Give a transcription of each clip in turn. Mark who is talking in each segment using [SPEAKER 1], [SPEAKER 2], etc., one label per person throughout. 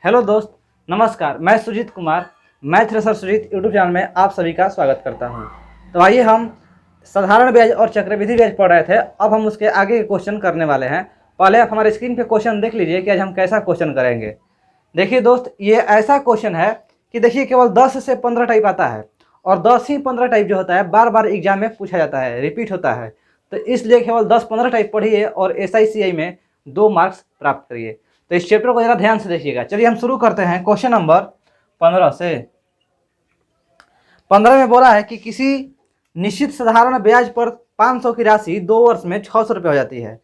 [SPEAKER 1] Hello दोस्त, नमस्कार। मैं Sujeet Kumar math racer Sujeet YouTube channel में आप सभी का स्वागत करता हूं। तो आइए हम साधारण ब्याज और चक्रवृद्धि ब्याज पढ़ रहे थे, अब हम उसके आगे के क्वेश्चन करने वाले हैं। पहले आप हमारे स्क्रीन पे क्वेश्चन देख लीजिए कि आज हम कैसा क्वेश्चन करेंगे। देखिए दोस्त, ये ऐसा क्वेश्चन है कि देखिए केवल 10 से 15 टाइप आता है और 10 ही 15 टाइप जो होता है बार बार एग्जाम में पूछा जाता है, रिपीट होता है। तो इसलिए केवल 10-15 टाइप पढ़िए और SICI में 2 मार्क्स प्राप्त करिए। तो इस चैप्टर को जरा ध्यान से देखिएगा। चलिए हम शुरू करते हैं क्वेश्चन नंबर 15 से। 15 में बोला है कि किसी निश्चित साधारण ब्याज पर 500 की राशि 2 वर्ष में 600 रुपये हो जाती है।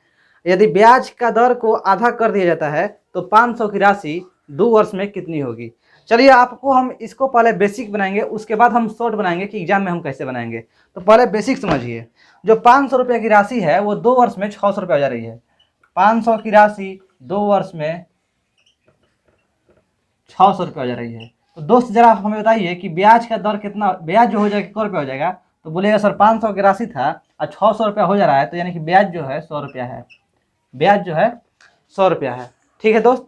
[SPEAKER 1] यदि ब्याज का दर को आधा कर दिया जाता है तो 500 की राशि 2 वर्ष में कितनी होगी। चलिए आपको हम इसको पहले बेसिक बनाएंगे, उसके बाद हम शॉर्ट बनाएंगे कि एग्जाम में हम कैसे बनाएंगे। तो पहले बेसिक समझिए। जो 500 रुपये की राशि है वो 2 वर्ष में 600 रुपये हो जा रही है। 500 की राशि 2 वर्ष में 600 रुपये हो जा रही है। तो दोस्त जरा आप हमें बताइए कि ब्याज का दर कितना, ब्याज जो हो जाएगा कितना रुपये हो जाएगा। तो बोलिएगा सर 500 की राशि था और 600 रुपया हो जा रहा है, तो यानी कि ब्याज जो है 100 रुपया है। ब्याज जो है 100 रुपया है। ठीक है दोस्त,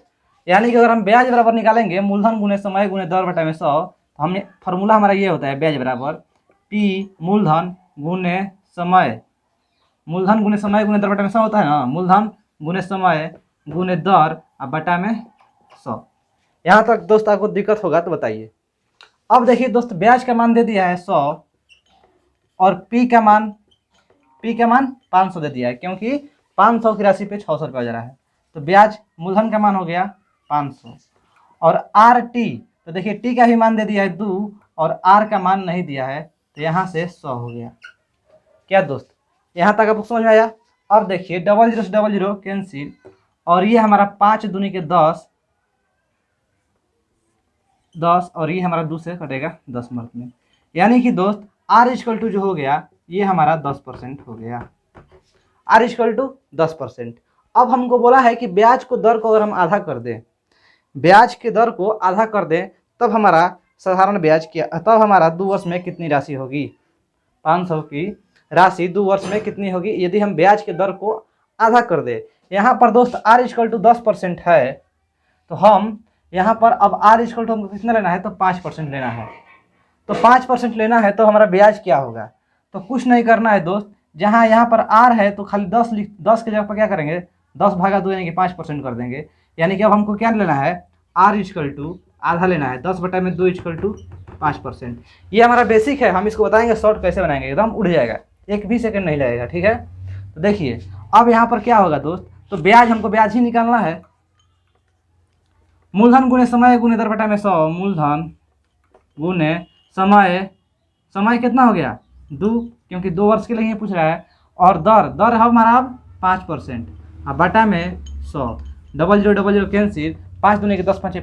[SPEAKER 1] यानी कि अगर हम ब्याज बराबर निकालेंगे मूलधन गुने समय गुने दर बटा में 100, तो हमने फार्मूला हमारा ये होता है ब्याज बराबर P मूलधन गुने समय। मूलधन गुने समय गुने दर बटा में 100 होता है ना, मूलधन गुने समय गुने दर और बटा में 100। यहाँ तक दोस्त आपको दिक्कत होगा तो बताइए। अब देखिए दोस्त, ब्याज का मान दे दिया है 100 और P का मान 500 दे दिया है, क्योंकि 500 की राशि पे 600 रुपये हो जा रहा है। तो ब्याज मूलधन का मान हो गया 500 और RT, तो देखिए T का भी मान दे दिया है 2 और R का मान नहीं दिया है, तो यहाँ से 100 हो गया। क्या दोस्त, यहाँ तक आपको समझ में आया। अब देखिए 00 से 00 कैंसिल और ये हमारा 5 दूनी के 10 और ये हमारा 2 से कटेगा 10 मार्क में, यानी कि दोस्त R= जो हो गया ये हमारा 10% हो गया। R=10%। अब हमको बोला है कि ब्याज को दर को अगर हम आधा कर दें, ब्याज के दर को आधा कर दें, तब हमारा साधारण ब्याज क्या, तब हमारा 2 वर्ष में कितनी राशि होगी। 500 की राशि 2 वर्ष में कितनी होगी यदि हम ब्याज के दर को आधा कर दें। यहाँ पर दोस्त R=10% है, तो हम यहाँ पर अब R= हमको कितना लेना है, तो 5% लेना है। तो 5% लेना है तो हमारा ब्याज क्या होगा। तो कुछ नहीं करना है दोस्त, जहाँ यहाँ पर R है तो खाली 10 के जगह पर क्या करेंगे, 10/2 यानी कि 5% कर देंगे। यानी कि अब हमको क्या लेना है, R= आधा लेना है, 10/2 = 5%। ये हमारा बेसिक है, हम इसको बताएंगे शॉर्ट कैसे बनाएंगे, एकदम उड़ जाएगा, एक भी सेकंड नहीं लगेगा। ठीक है, तो देखिए अब यहाँ पर क्या होगा दोस्त, तो ब्याज हमको ब्याज ही निकालना है। मूलधन गुने समय गुने दर बटा में 100, मूलधन गुने समय कितना हो गया 2, क्योंकि 2 वर्ष के लिए पूछ रहा है, और दर है हमारा अब 5% और बटा में 100। 00 कैंसिल, 5 दूनी के 10 5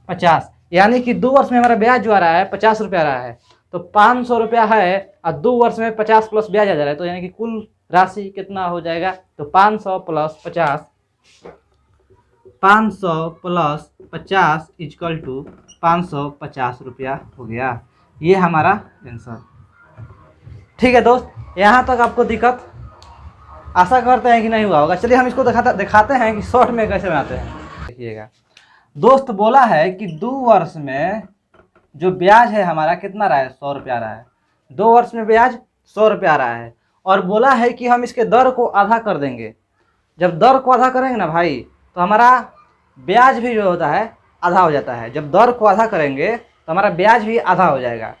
[SPEAKER 1] 50, यानी कि 2 वर्ष में हमारा ब्याज जो आ रहा है 50 रुपया आ रहा है। तो 500 रुपया है और 2 वर्ष में 50 प्लस ब्याज आ जा रहा है, तो यानी कि कुल राशि कितना हो जाएगा, तो 500 प्लस 50 = 550 रुपया हो गया। ये हमारा आंसर। ठीक है दोस्त, यहाँ तक आपको दिक्कत आशा करते हैं कि नहीं हुआ होगा। चलिए हम इसको दिखाते हैं कि शॉर्ट में कैसे बनाते हैं। देखिएगा दोस्त, बोला है कि 2 वर्ष में जो ब्याज है हमारा कितना रहा है, 100 रुपया आ रहा है। 2 वर्ष में ब्याज 100 रुपया आ रहा है और बोला है कि हम इसके दर को आधा कर देंगे। जब दर को आधा करेंगे ना भाई, तो हमारा ब्याज भी जो होता है आधा हो जाता है। जब दर को आधा करेंगे तो हमारा ब्याज भी आधा हो जाएगा।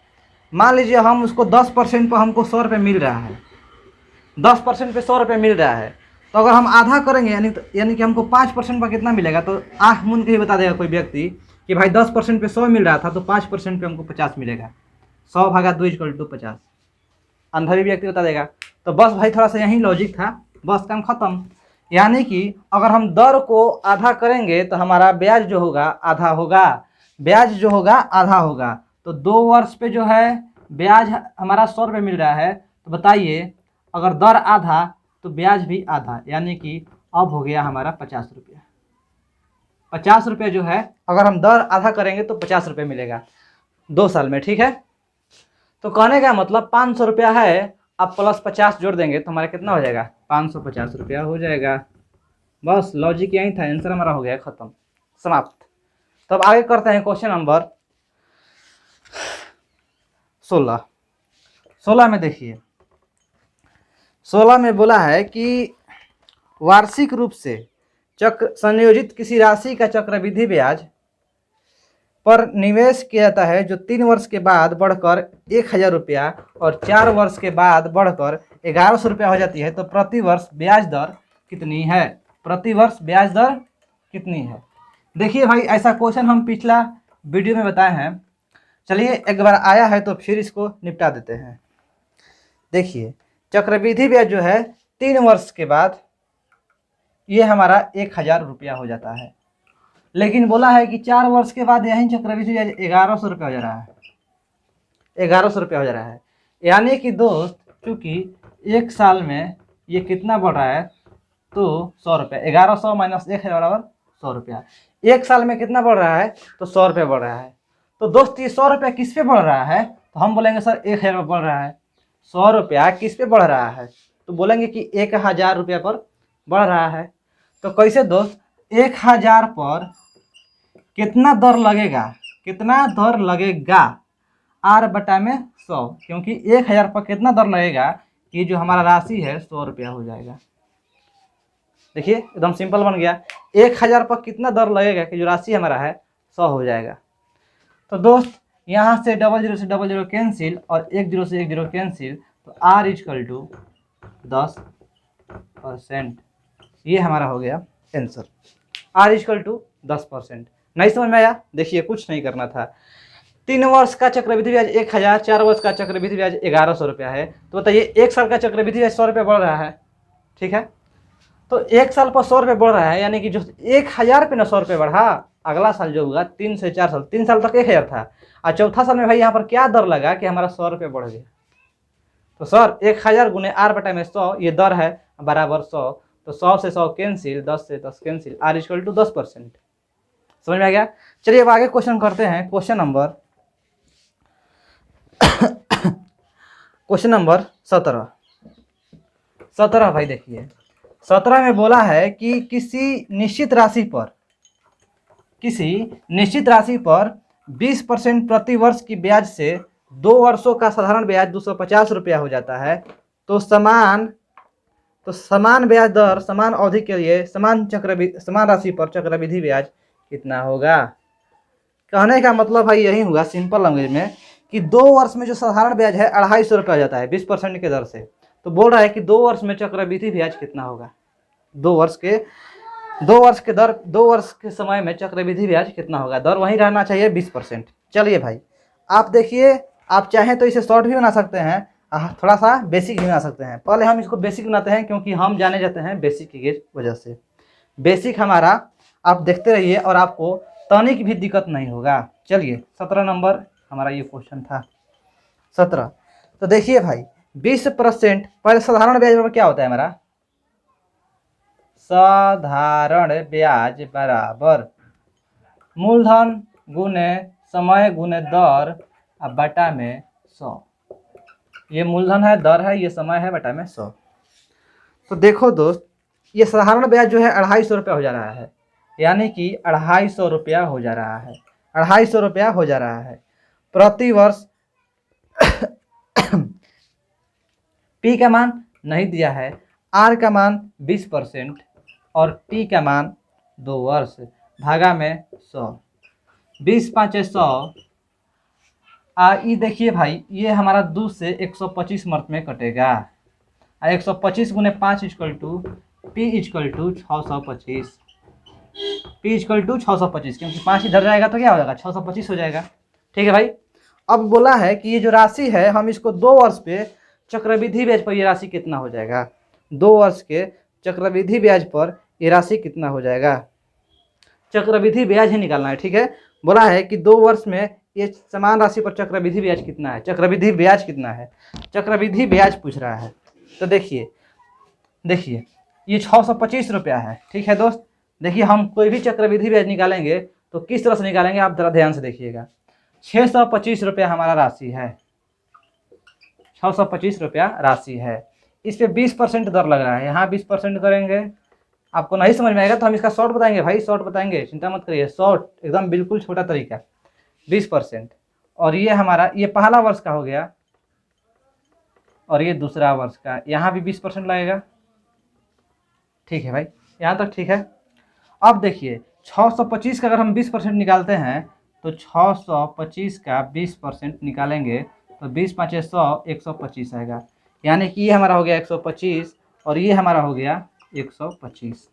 [SPEAKER 1] मान लीजिए हम उसको 10% पर हमको 100 रुपये मिल रहा है, 10% पे 100 रुपये मिल रहा है, तो अगर हम आधा करेंगे यानी कि हमको 5% पर कितना मिलेगा। तो आँख मूंद के ही बता देगा कोई व्यक्ति कि भाई 10% पे 100 मिल रहा था तो 5% पे हमको 50 मिलेगा। 100/2 = 50, अंधा भी व्यक्ति बता देगा। तो बस भाई थोड़ा सा यही लॉजिक था, बस काम खत्म। यानी कि अगर हम दर को आधा करेंगे तो हमारा ब्याज जो होगा आधा होगा, ब्याज जो होगा आधा होगा। तो 2 वर्ष पे जो है ब्याज हमारा 100 रुपये मिल रहा है, तो बताइए अगर दर आधा तो ब्याज भी आधा, यानी कि अब हो गया हमारा 50 रुपया। 50 रुपये जो है अगर हम दर आधा करेंगे तो 50 रुपये मिलेगा 2 साल में। ठीक है, तो कहने का मतलब 500 रुपया है, अब प्लस 50 जोड़ देंगे तो हमारा कितना हो जाएगा, 550 रुपया हो जाएगा। बस लॉजिक यही था, आंसर हमारा हो गया खत्म। समाप्त। तो अब आगे करते हैं क्वेश्चन नंबर 16। 16 में देखिए, 16 में बोला है कि वार्षिक रूप से चक्र संयोजित किसी राशि का चक्रवृद्धि ब्याज पर निवेश किया जाता है जो 3 वर्ष के बाद बढ़कर 1000 रुपया और 4 वर्ष के बाद बढ़कर 1100 रुपया हो जाती है, तो प्रति वर्ष ब्याज दर कितनी है? प्रति वर्ष ब्याज दर कितनी है? देखिए भाई, ऐसा क्वेश्चन हम पिछला वीडियो में बताए हैं। चलिए एक बार आया है तो फिर इसको निपटा देते हैं। देखिए, चक्रवृद्धि ब्याज जो है 3 वर्ष के बाद ये हमारा 1000 रुपया हो जाता है, लेकिन बोला है कि 4 वर्ष के बाद यही चक्रवृद्धि ब्याज 1100 रुपया हो जा रहा है। 1100 रुपया हो जा रहा है, यानी कि दोस्त चूँकि एक साल में ये कितना बढ़ रहा है, तो 100 रुपया। 1100 माइनस 1000 बराबर 100 रुपया। एक साल में कितना बढ़ रहा है? तो 100 रुपया बढ़ रहा है। तो दोस्त ये 100 रुपया किस पे बढ़ रहा है? तो हम बोलेंगे सर 1000 रुपया बढ़ रहा है। 100 रुपया किस पे बढ़ रहा है? तो बोलेंगे कि 1000 रुपया पर बढ़ रहा है। तो कैसे दोस्त? 1000 पर कितना दर लगेगा? कितना दर लगेगा? R बटा में 100, क्योंकि 1000 पर कितना दर लगेगा कि जो हमारा राशि है 100 रुपया हो जाएगा। देखिए एकदम सिंपल बन गया। 1000 पर कितना दर लगेगा कि जो राशि हमारा है 100 हो जाएगा। तो दोस्त यहाँ से 00 से 00 कैंसिल और 10 से 10 कैंसिल, तो R इक्वल टू 10%। ये हमारा हो गया आंसर, R इक्वल टू 10%। नहीं समझ में आया? देखिए कुछ नहीं करना था। 3 वर्ष का चक्रवृद्धि ब्याज 1000, 4 वर्ष का चक्रवृद्धि ब्याज 1100 रुपया है। तो बताइए एक साल का चक्रवृद्धि ब्याज 100 रुपया बढ़ रहा है, ठीक है? तो एक साल पर 100 रुपये बढ़ रहा है, यानी कि जो 1000 पे ना 100 रुपये बढ़ा, अगला साल जो होगा 3 से 4 साल, 3 साल तक 1000 था, और चौथा साल में भाई यहाँ पर क्या दर लगा कि हमारा 100 रुपये बढ़ गया। तो सर 1000 गुने R बटा में 100, ये दर है बराबर 100। तो 100 से 100 कैंसिल, 10 से 10 कैंसिल, R इक्वल टू 10%। समझ में आ गया? चलिए अब आगे क्वेश्चन करते हैं। क्वेश्चन नंबर 17 भाई देखिए, 17 में बोला है कि किसी निश्चित राशि पर 20% प्रति वर्ष की ब्याज से 2 वर्षों का साधारण ब्याज 250 रुपया हो जाता है। तो समान ब्याज दर समान अवधि के लिए समान राशि पर चक्रवृद्धि ब्याज कितना होगा? कहने का मतलब भाई यही हुआ सिंपल लैंग्वेज में कि 2 वर्ष में जो साधारण ब्याज है 250 रुपया हो जाता है 20% के दर से। तो बोल रहा है कि 2 वर्ष में चक्रवृद्धि ब्याज कितना होगा? 2 वर्ष के समय में चक्रवृद्धि ब्याज कितना होगा? दर वही रहना चाहिए 20%। चलिए भाई आप देखिए, आप चाहें तो इसे शॉर्ट भी बना सकते हैं, थोड़ा सा बेसिक भी बना सकते हैं। पहले हम इसको बेसिक बनाते हैं, क्योंकि हम जाने जाते हैं बेसिक की वजह से। बेसिक हमारा आप देखते रहिए और आपको तनिक भी दिक्कत नहीं होगा। चलिए 17 नंबर हमारा ये क्वेश्चन था 17। तो देखिए भाई 20% पहले साधारण ब्याज पर क्या होता है हमारा? साधारण ब्याज बराबर मूलधन गुने समय गुने दर अब बटा में 100। ये मूलधन है, दर है, ये समय है, बटा में 100। तो देखो दोस्त, ये साधारण ब्याज जो है 250 रुपया हो जा रहा है, यानी कि 250 रुपया हो जा रहा है, 250 रुपया हो जा रहा है प्रति वर्ष। P का मान नहीं दिया है, R का मान 20% और T का मान 2 वर्ष भागा में 100। 20 5 100। ये देखिए भाई, ये हमारा 2 से 125 मर्त में कटेगा। 125 गुने 5 equal to P equal to 625। P equal to 625, क्योंकि 5 इधर जाएगा तो क्या हो जाएगा? 625 हो जाएगा। ठीक है भाई। अब बोला है कि ये जो राशि है हम इसको 2 वर्ष पे चक्रवृद्धि ब्याज पर ये राशि कितना हो जाएगा? 2 वर्ष के चक्रवृद्धि ब्याज पर ये राशि कितना हो जाएगा? चक्रवृद्धि ब्याज ही निकालना है, ठीक है। बोला है कि 2 वर्ष में ये समान राशि पर चक्रवृद्धि ब्याज कितना है? चक्रवृद्धि ब्याज कितना है? चक्रवृद्धि ब्याज पूछ रहा है। तो देखिए ये 625 रुपया है, ठीक है दोस्त। देखिए हम कोई भी चक्रवृद्धि ब्याज निकालेंगे तो किस तरह से निकालेंगे, आप जरा ध्यान से देखिएगा। 625 रुपया हमारा राशि है, 625 रुपया राशि है। इस पे 20% दर लग रहा है, यहाँ 20% करेंगे आपको नहीं समझ में आएगा तो हम इसका शॉर्ट बताएंगे भाई, शॉर्ट बताएंगे, चिंता मत करिए, शॉर्ट एकदम बिल्कुल छोटा तरीका 20%। और ये हमारा ये पहला वर्ष का हो गया और ये दूसरा वर्ष का, यहाँ भी 20% लगेगा। ठीक है भाई, यहाँ तक ठीक है। अब देखिए 625 का अगर हम 20% निकालते हैं तो 625 का 20% निकालेंगे तो 20 पाँचे 100, 125 आएगा। यानी कि ये हमारा हो गया 125 और ये हमारा हो गया 125।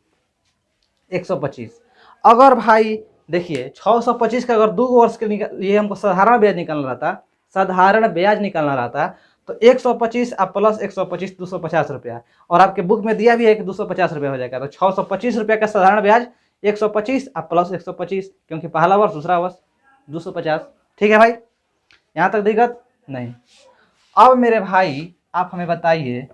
[SPEAKER 1] 125 अगर भाई देखिए 625 का अगर 2 वर्ष के लिए हमको साधारण ब्याज निकालना रहता, साधारण ब्याज निकालना रहता तो 125 अब प्लस 125 250 रुपया, और आपके बुक में दिया भी है कि 250 रुपया हो जाएगा। तो 625 रुपया का साधारण ब्याज 125 अब प्लस 125, क्योंकि पहला वर्ष दूसरा वर्ष 250। ठीक है भाई, यहाँ तक दिक्कत नहीं। अब मेरे भाई आप हमें बताइए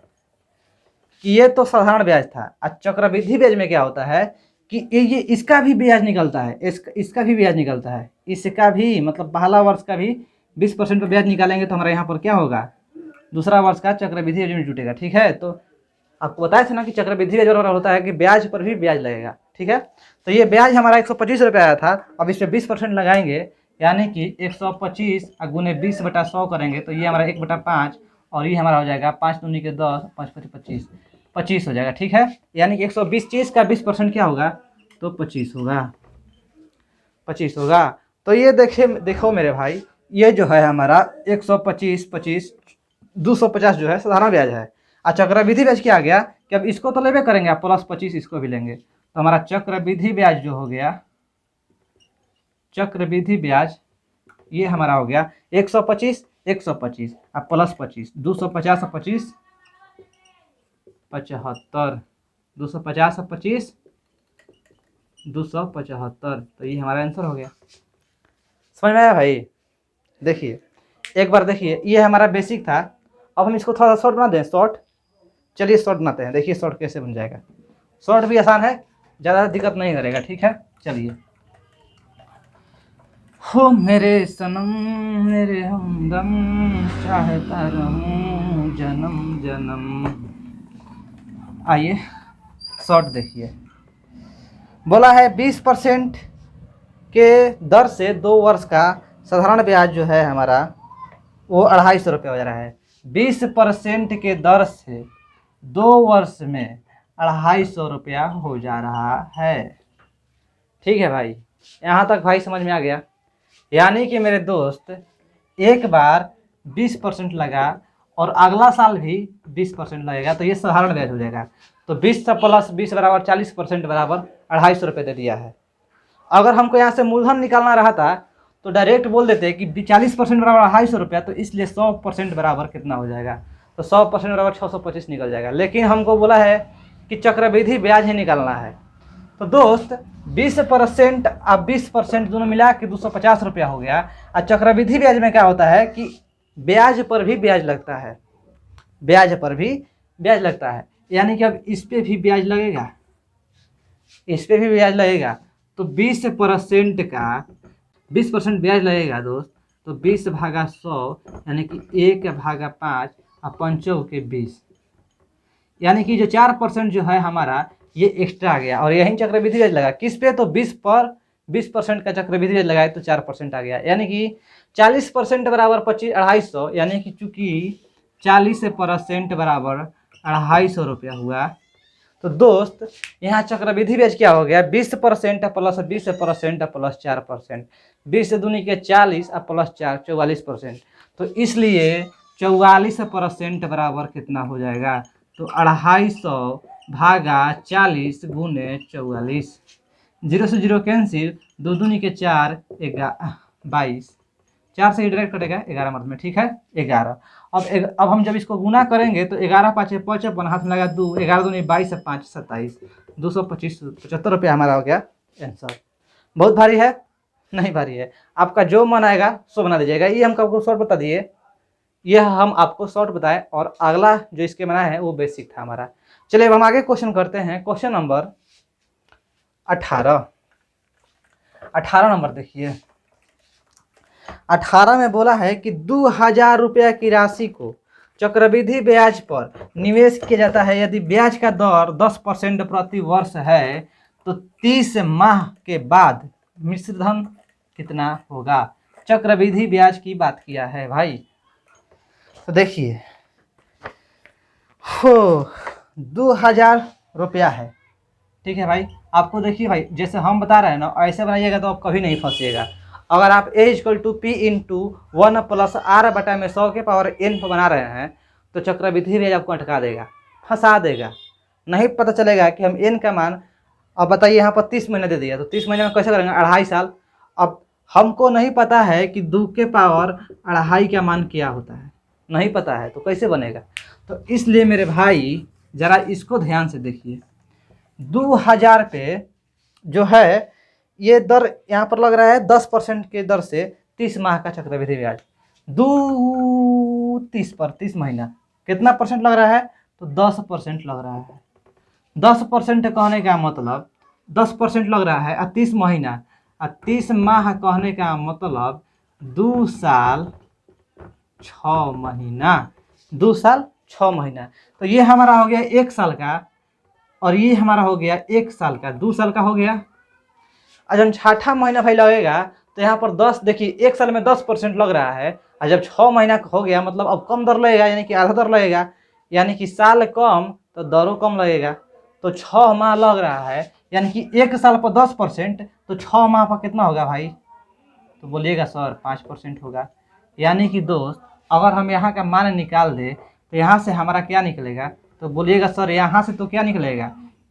[SPEAKER 1] कि ये तो साधारण ब्याज था, और चक्रवृद्धि ब्याज में क्या होता है कि ये इसका भी ब्याज निकलता है, इसका भी ब्याज निकलता है, इसका भी मतलब पहला वर्ष का भी 20% का ब्याज निकालेंगे तो हमारे यहाँ पर क्या होगा, दूसरा वर्ष का चक्रवृद्धि ब्याज में जुटेगा। ठीक है, तो आपको बताया था ना कि चक्रवृद्धि ब्याज वाला होता है कि ब्याज पर भी ब्याज लगेगा। ठीक है, तो ये ब्याज हमारा 125 रुपये आया था, अब इस पर 20% लगाएंगे, यानी कि 125 गुने 20/100 करेंगे तो ये हमारा 1/5, और ये हमारा हो जाएगा 5 दूनी के 10, 5 5 25, 25 हो जाएगा। ठीक है, यानी कि 120 चीज़ का 20% क्या होगा, तो 25 होगा, 25 होगा। तो ये देखो मेरे भाई, ये जो है हमारा 125 25 250 जो है साधारण ब्याज है, और चक्रवृद्धि ब्याज क्या आ गया कि अब इसको तो लेबे करेंगे, आप प्लस 25 इसको भी लेंगे, तो हमारा चक्रवृद्धि ब्याज जो हो गया, चक्रवृद्धि ब्याज ये हमारा हो गया 125 125 अब प्लस 25 250 और 25 75, 250 और 25 275, तो ये हमारा आंसर हो गया। समझ में आया भाई? देखिए एक बार देखिए, ये हमारा बेसिक था, अब हम इसको थोड़ा सा शॉर्ट बना दें, शॉर्ट। चलिए शॉर्ट बनाते हैं, देखिए शॉर्ट कैसे बन जाएगा। शॉर्ट भी आसान है, ज़्यादा दिक्कत नहीं करेगा। ठीक है, चलिए। हो मेरे सनम मेरे हमदम, चाहता रहूं जन्म जन्म। आइए शॉर्ट देखिए, बोला है 20% के दर से 2 वर्ष का साधारण ब्याज जो है हमारा वो 250 रुपये हो जा रहा है। 20% के दर से 2 वर्ष में 250 रुपया हो जा रहा है। ठीक है भाई, यहाँ तक भाई समझ में आ गया? यानी कि मेरे दोस्त एक बार 20% लगा और अगला साल भी 20% लगेगा, तो ये साधारण ब्याज हो जाएगा। तो 20 से प्लस 20 बराबर 40% बराबर 250 रुपये दे दिया है। अगर हमको यहाँ से मूलधन निकालना रहा था तो डायरेक्ट बोल देते कि 40% बराबर 250 रुपया, तो इसलिए 100% बराबर कितना हो जाएगा, तो 100% बराबर 625 निकल जाएगा। लेकिन हमको बोला है कि चक्रवृद्धि ब्याज ही निकालना है, तो दोस्त 20% अब 20% दोनों मिला के 250 रुपया हो गया। और चक्रवृद्धि ब्याज में क्या होता है कि ब्याज पर भी ब्याज लगता है, ब्याज पर भी ब्याज लगता है, यानी कि अब इस पे भी ब्याज लगेगा, इस पे भी ब्याज लगेगा। तो 20% का 20% ब्याज लगेगा दोस्त, तो 20 भागा 100 यानी कि 1/5 और 5 के 20, यानी कि जो 4% जो है हमारा ये एक्स्ट्रा आ गया, और यही चक्रवृद्धि ब्याज लगा किस पे, तो 20 पर 20% का चक्रवृद्धि ब्याज लगाए तो 4% आ गया, यानी कि 40% बराबर 250, यानी कि चूंकि 40% बराबर 250 रुपया हुआ। तो दोस्त यहाँ चक्रवृद्धि ब्याज क्या हो गया, 20% प्लस 20% प्लस 4%, 20 से दूनी के 40 और प्लस 4 44%, तो इसलिए 44% बराबर कितना हो जाएगा, तो 250 भागा 40 गुने 44, 0 से 0 कैंसिल, 2 दूनी के 4 22, 4 से ही डायरेक्ट कटेगा 11 मत में। ठीक है, 11। अब हम जब इसको गुना करेंगे तो 11 5 55, हाथ में लगा 2, 11 दूनी 22 5 27, 225 75 रुपया हमारा हो गया आंसर। बहुत भारी है? नहीं भारी है, आपका जो मन आएगा सो बना दीजिएगा। ये हम आपको शॉर्ट बता दिए, यह हम आपको शॉर्ट बताए, और अगला जो इसके बनाया है वो बेसिक था हमारा। चलिए अब हम आगे क्वेश्चन करते हैं, क्वेश्चन नंबर 18। 18 नंबर देखिए, 18 में बोला है कि 2000 रुपया की राशि को चक्रवृद्धि ब्याज पर निवेश किया जाता है यदि ब्याज का दर 10% प्रति वर्ष है तो 30 माह के बाद मिश्र धन कितना होगा। चक्रवृद्धि ब्याज की बात किया है भाई। तो देखिए हो 2000 रुपया है, ठीक है भाई। आपको देखिए भाई जैसे हम बता रहे हैं ना ऐसे बनाइएगा तो आप कभी नहीं फंसिएगा। अगर आप A=P/1 + R/100 पर बना रहे हैं तो चक्रवृद्धि ब्याज आपको अटका देगा, फंसा देगा, नहीं पता चलेगा कि हम n का मान। अब बताइए यहाँ पर 30 महीने दे दिया तो 30 महीने में कैसे करेंगे, 2.5 साल। अब हमको नहीं पता है कि 2 के पावर 2.5 का मान क्या होता है, नहीं पता है तो कैसे बनेगा। तो इसलिए मेरे भाई ज़रा इसको ध्यान से देखिए। 2000 पे जो है ये दर यहाँ पर लग रहा है 10% के दर से 30 माह का चक्रवृद्धि ब्याज। 30 पर 30 महीना कितना परसेंट लग रहा है, तो 10% लग रहा है। 10% कहने का मतलब 10% लग रहा है। 30 महीना 30 माह कहने का मतलब 2 साल 6 महीना, 2 साल 6 महीना। तो ये हमारा हो गया 1 साल का और ये हमारा हो गया 1 साल का, 2 साल का हो गया। और जब 6ठा महीना भाई लगेगा तो यहाँ पर 10 देखिए 1 साल में 10% लग रहा है और जब 6 महीना हो गया मतलब अब कम दर लगेगा, यानी कि आधा दर लगेगा, यानी कि साल कम तो दरों कम लगेगा। तो 6 माह लग रहा है यानी कि 1 साल पर 10% तो 6 माह पर कितना होगा भाई, तो बोलिएगा सर 5% होगा। यानी कि दोस्त अगर हम यहाँ का मान निकाल दे तो यहाँ से हमारा क्या निकलेगा, तो बोलिएगा सर यहाँ से तो क्या निकलेगा,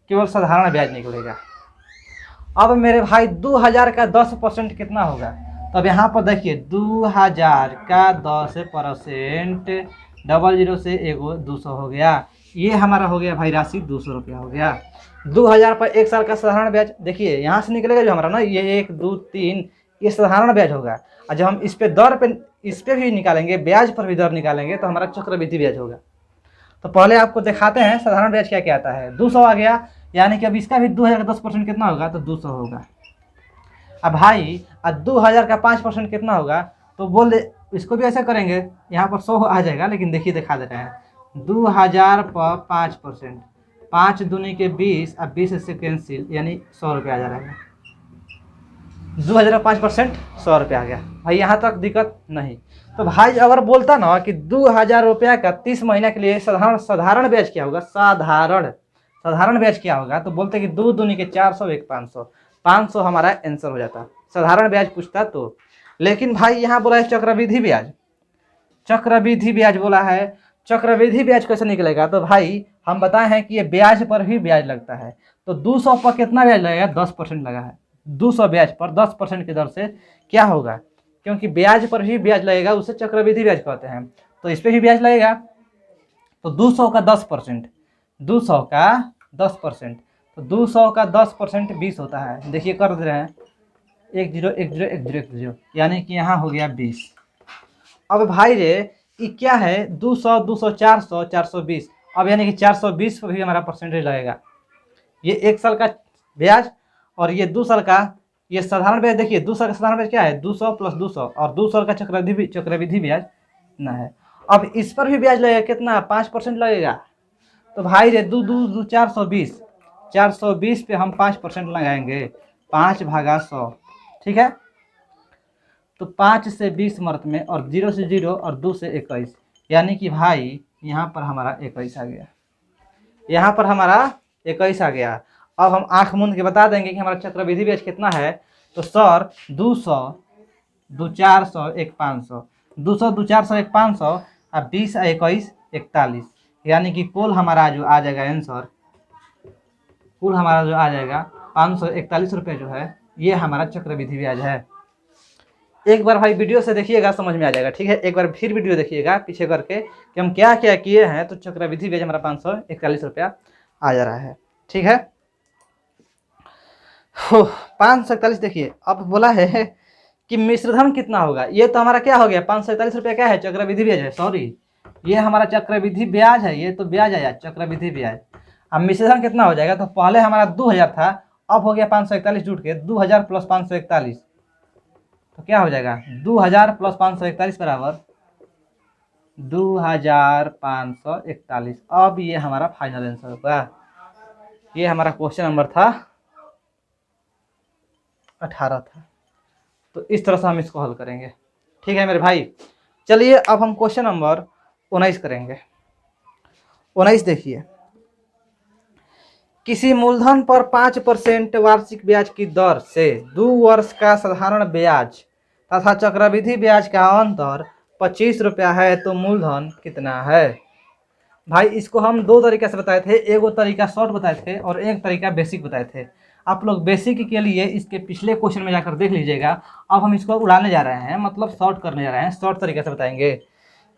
[SPEAKER 1] केवल साधारण ब्याज निकलेगा। अब मेरे भाई 2000 का 10% कितना होगा, तो अब यहाँ पर देखिए 2000 का 10% 00 से एगो 200 हो गया। ये हमारा हो गया भाई राशि 200 रुपया हो गया। 2000 पर 1 साल का साधारण ब्याज देखिए यहाँ से निकलेगा जो हमारा ना ये 1 2 3 ये साधारण ब्याज होगा। और जब हम इस पे दर पे इस पे भी निकालेंगे, ब्याज पर भी दर निकालेंगे तो हमारा चक्रवृद्धि ब्याज होगा। तो पहले आपको दिखाते हैं साधारण ब्याज क्या क्या आता है। 200 आ गया, यानी कि अब इसका भी 2000 का 10% कितना होगा, तो 200 होगा। अब भाई 2000 का 5% कितना होगा, तो बोल दे इसको भी ऐसे करेंगे, यहाँ पर 100 आ जाएगा, लेकिन देखिए दिखा दे रहे हैं 2000 पर 5%, 5 दूनी के 20 और 20 से कैंसिल यानी 100 रुपये आ जा रहा है। 2000 का 5% 100 रुपये आ गया भाई, यहाँ तक दिक्कत नहीं। तो भाई अगर बोलता ना कि 2000 रुपया का 30 महीना के लिए साधारण ब्याज क्या होगा, साधारण ब्याज क्या होगा, तो बोलते कि 2 दूनी के 400 1 500, 500 हमारा आंसर हो जाता। साधारण ब्याज पूछता तो, लेकिन भाई यहाँ बोला है चक्रवृद्धि ब्याज, चक्रवृद्धि ब्याज बोला है। चक्रवृद्धि ब्याज कैसे निकलेगा, तो भाई हम बताए हैं कि ये ब्याज पर ही ब्याज लगता है। तो 200 पर कितना ब्याज लगेगा, 10% लगा है। 200 ब्याज पर 10% की दर से क्या होगा, क्योंकि ब्याज पर ही ब्याज लगेगा उसे चक्रवृद्धि ब्याज कहते हैं, तो इस पर ही ब्याज लगेगा। तो 200 का 10%, 200 का 10%, तो 200 का 10% 20 होता है। देखिए कर दे रहे हैं 1 0 1 0 1 0 1 0, यानी कि यहाँ हो गया 20। अब भाई रे ये क्या है, 200 200 400 420, अब यानी कि 420 पर भी हमारा परसेंटेज लगेगा। ये 1 साल का ब्याज और ये 2 साल का, ये साधारण ब्याज देखिए 2 साल का साधारण ब्याज क्या है, 200 + 200 और 2 साल का चक्रवृद्धि ब्याज ना है। अब इस पर भी ब्याज लगेगा कितना, 5% लगेगा। तो भाई रे 2 2 2 420, 420 पे हम 5% लगाएंगे, 5 भागा 100, ठीक है। तो 5 से 20 मर्त में और 0 से 0 और 2 से 21, यानी कि भाई यहाँ पर हमारा 21 आ गया, यहाँ पर हमारा 21 आ गया। अब हम आँख मूंद के बता देंगे कि हमारा चक्रवृद्धि ब्याज कितना है, तो सर 200 2 400 1 500, 200 2 400 1 500 और 20 और 21 41, यानी कि कुल हमारा जो आ जाएगा आंसर, कुल हमारा जो आ जाएगा 541 रुपये जो है ये हमारा चक्रवृद्धि ब्याज है। एक बार भाई वीडियो से देखिएगा समझ में आ जाएगा, ठीक है। एक बार फिर वीडियो देखिएगा पीछे करके कि हम क्या क्या किए हैं, तो चक्रवृद्धि ब्याज हमारा 541 रुपया आ जा रहा है, ठीक है। 541 देखिए। अब बोला है कि मिश्रधन कितना होगा, ये तो हमारा क्या हो गया 541 रुपया क्या है, चक्रवृद्धि ब्याज है, सॉरी ये हमारा चक्रवृद्धि ब्याज है, ये तो ब्याज आया चक्रवृद्धि ब्याज। अब मिश्रधन कितना हो जाएगा, तो पहले हमारा 2000 था, अब हो गया 541 जुट के 2000 + 541, तो क्या हो जाएगा 2000 + 541 बराबर 2541। अब ये हमारा फाइनल आंसर होगा। ये हमारा क्वेश्चन नंबर था 18 था। तो इस तरह से हम इसको हल करेंगे। ठीक है मेरे भाई, चलिए अब हम क्वेश्चन नंबर 19 करेंगे। 19 देखिए, किसी मूलधन पर 5% वार्षिक ब्याज की दर से 2 वर्ष का साधारण ब्याज तथा चक्रवृद्धि ब्याज का अंतर 25 रुपया है, तो मूलधन कितना है? भाई इसको हम दो तरीके से बताए थे, एक वो तरीका शॉर्ट बताए थे और एक तरीका बेसिक बताए थे। आप लोग बेसिक के लिए इसके पिछले क्वेश्चन में जाकर देख लीजिएगा। अब हम इसको उड़ाने जा रहे हैं, मतलब शॉर्ट करने जा रहे हैं, शॉर्ट तरीके से बताएंगे,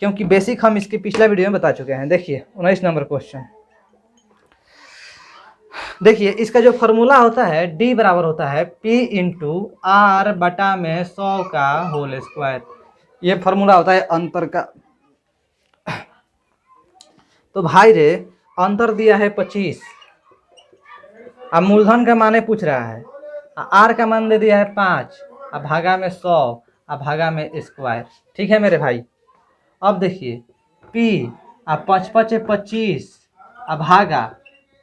[SPEAKER 1] क्योंकि बेसिक हम इसके पिछला वीडियो में बता चुके हैं। देखिए 19 नंबर क्वेश्चन, देखिए इसका जो फॉर्मूला होता है D बराबर होता है P इंटू R बटा में 100 का होल स्क्वायर। ये फॉर्मूला होता है अंतर का। तो भाई रे अंतर दिया है 25, अब मूलधन का माने पूछ रहा है, R का मान दे दिया है 5, अब भागा में 100, अब भागा में स्क्वायर। ठीक है मेरे भाई, अब देखिए P, अब 5 5 25, अब भागा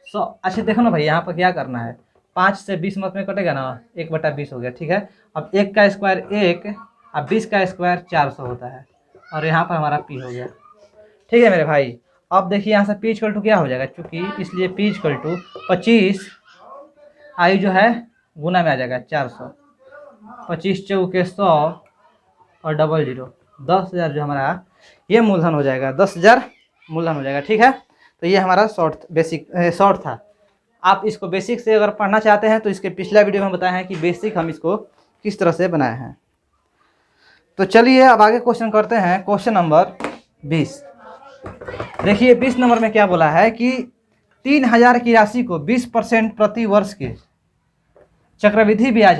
[SPEAKER 1] 100। अच्छा देखो ना भाई, यहाँ पर क्या करना है, 5 से 20 मत में कटेगा ना, 1/20 हो गया। ठीक है, अब 1 का स्क्वायर 1, अब 20 का स्क्वायर 400 होता है, और यहाँ पर हमारा P हो गया। ठीक है मेरे भाई, अब देखिए यहाँ से P इक्वल टू क्या हो जाएगा, चूंकि इसलिए P इक्वल टू 25 आयु जो है गुना में आ जाएगा 400, 25 चौके 100 और डबल 0, 10,000 जो हमारा ये मूलधन हो जाएगा, 10,000 मूलधन हो जाएगा। ठीक है, तो ये हमारा शॉर्ट था। आप इसको बेसिक से अगर पढ़ना चाहते हैं तो इसके पिछला वीडियो में बताया है कि बेसिक हम इसको किस तरह से बनाए हैं। तो चलिए अब आगे क्वेश्चन करते हैं, क्वेश्चन नंबर 20। देखिए 20 नंबर में क्या बोला है कि 3,000 की राशि को 20% प्रति वर्ष के चक्रवृद्धि ब्याज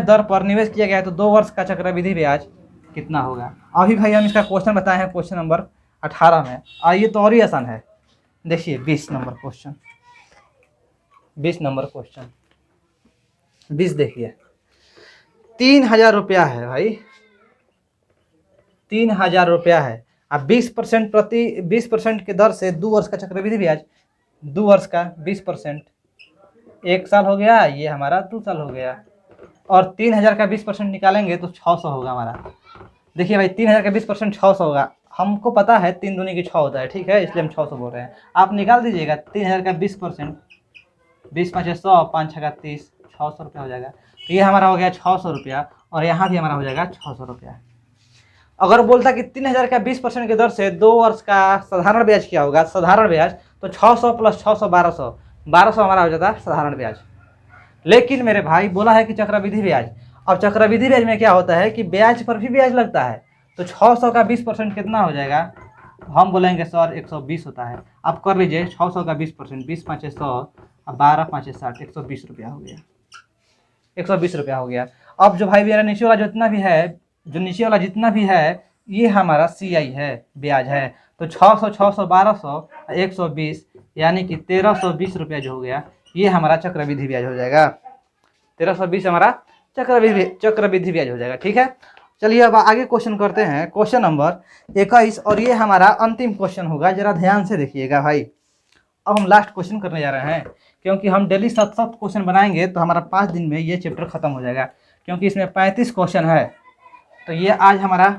[SPEAKER 1] दर पर निवेश किया गया है, तो 2 वर्ष का चक्रवृद्धि ब्याज कितना होगा? अभी भाई हम इसका क्वेश्चन बताए हैं क्वेश्चन नंबर 18 में। आइए तो और ही आसान है, देखिए 20 नंबर क्वेश्चन, 20 देखिए 3,000 रुपया है भाई, 3,000 रुपया है। अब 20% के दर से 2 वर्ष का चक्रवृद्धि ब्याज, 2 वर्ष का 20%, 1 साल हो गया, ये हमारा 2 साल हो गया, और 3,000 का 20% निकालेंगे तो 600 होगा हमारा। देखिए भाई 3,000 का 20% 600 होगा, हमको पता है 3 दूनी की 6 होता है। ठीक है, इसलिए हम 600 बोल रहे हैं। आप निकाल दीजिएगा 3,000 का 20%, 20 5 100, 5 6 30, 600 रुपया हो जाएगा। तो ये हमारा हो गया 600 रुपया, और यहाँ भी हमारा हो जाएगा 600 रुपया। अगर बोलता कि 3,000 का 20% की दर से 2 वर्ष का साधारण ब्याज क्या होगा, साधारण ब्याज, तो 600 प्लस 600 1200 हमारा हो जाता है साधारण ब्याज। लेकिन मेरे भाई बोला है कि चक्रवृद्धि ब्याज, अब चक्रवृद्धि ब्याज में क्या होता है कि ब्याज पर भी ब्याज लगता है, तो 600 का 20% कितना हो जाएगा, हम बोलेंगे सर 120 होता है। आप कर लीजिए 600 का 20%, 20 5 100, अब 12 5 60, 120 रुपया हो गया, 120 रुपया हो गया। अब जो भाई मेरा नीचे वाला जितना भी है, ये हमारा CI है, ब्याज है। तो 600 600 1200 120, यानी कि 1320 रुपया जो हो गया, ये हमारा चक्रवृद्धि ब्याज हो जाएगा। 1320 हमारा चक्रवृद्धि ब्याज हो जाएगा। ठीक है, चलिए अब आगे क्वेश्चन करते हैं, क्वेश्चन नंबर 21, और ये हमारा अंतिम क्वेश्चन होगा। जरा ध्यान से देखिएगा भाई, अब हम लास्ट क्वेश्चन करने जा रहे हैं, क्योंकि हम डेली 7 क्वेश्चन बनाएंगे तो हमारा 5 दिन में ये चैप्टर खत्म हो जाएगा, क्योंकि इसमें 35 क्वेश्चन है। तो ये आज हमारा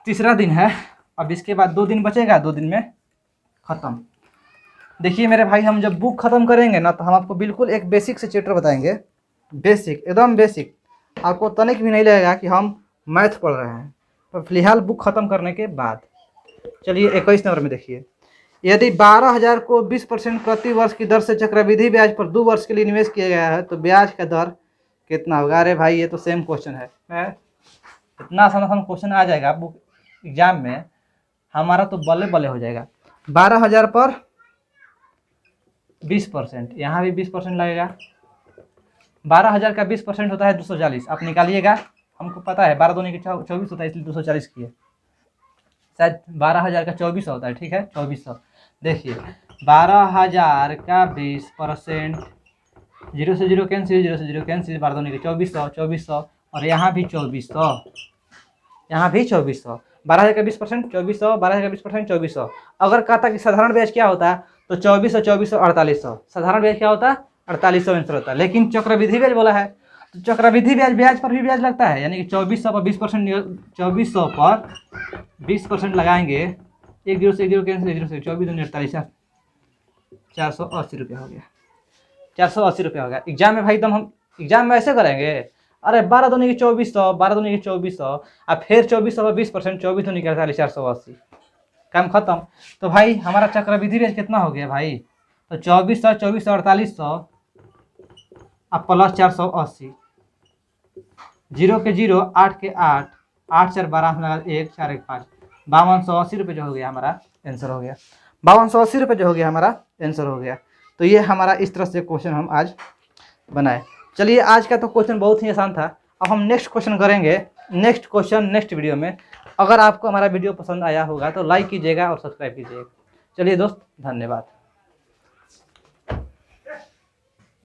[SPEAKER 1] तीसरा दिन है, अब इसके बाद 2 दिन बचेगा, 2 दिन में ख़त्म। देखिए मेरे भाई, हम जब बुक ख़त्म करेंगे ना, तो हम आपको बिल्कुल एक बेसिक से चैप्टर बताएंगे, बेसिक, एकदम बेसिक, आपको तनिक भी नहीं लगेगा कि हम मैथ पढ़ रहे हैं। तो फिलहाल बुक ख़त्म करने के बाद चलिए 21 नंबर में देखिए, यदि 12,000 को 20% प्रति वर्ष की दर से चक्रवृद्धि ब्याज पर 2 वर्ष के लिए निवेश किया गया है, तो ब्याज का दर कितना होगा? अरे भाई ये तो सेम क्वेश्चन है, इतना आसान क्वेश्चन आ जाएगा बुक एग्जाम में, हमारा तो बल्ले बल्ले हो जाएगा। 12,000 पर 20%, यहाँ भी 20% लगेगा। 12,000 का 20% होता है 240, आप निकालिएगा, हमको पता है 12 दूनी की 24 होता है, इसलिए 240 किए, शायद 12,000 का 2400 होता है। ठीक है, 2400। देखिए 12,000 का 20%, 0 से 0 कैंसिल, 0 से 0 कैंसिल, 12 दूनी की 2400, 2400, और यहाँ भी 2400, यहाँ भी 2400, 12,000 का 20% 2400, 12,000 का 20% 2400। अगर कहता कि साधारण ब्याज क्या होता है तो 2400, 2400, 4800। साधारण ब्याज क्या होता है 4800 आंसर होता है। लेकिन चक्रवृद्धि ब्याज बोला है तो चक्रवृद्धि ब्याज, ब्याज पर भी ब्याज लगता है, यानी कि 2400 पर 20%, 2400 पर 20% लगाएंगे, 1 से 1 कैंसिल, 0 से 24 दूनी 48, 480 रुपया हो गया, 480 रुपया हो गया। एग्जाम में भाई एकदम हम एग्जाम में ऐसे करेंगे, अरे 12 दूनी की 2400, 12 दूनी की 2400, अब फिर 2400 पर 20%, 24 दूनी की 48, 480, काम खत्म। तो भाई हमारा चक्रवृद्धि ब्याज कितना हो गया भाई, तो 2400, 2400, 4800 अब प्लस 480, 0 के 0, 8 के 8, 8 4 12 लगा 1 4 1 5, 5280 रुपये जो हो गया हमारा आंसर हो गया, 5280 रुपये जो हो गया हमारा आंसर हो गया। तो ये हमारा इस तरह से क्वेश्चन हम आज बनाए। चलिए आज का तो क्वेश्चन बहुत ही आसान था। अब हम नेक्स्ट क्वेश्चन करेंगे, नेक्स्ट क्वेश्चन नेक्स्ट वीडियो में। अगर आपको हमारा वीडियो पसंद आया होगा तो लाइक कीजिएगा और सब्सक्राइब कीजिएगा। चलिए दोस्त, धन्यवाद।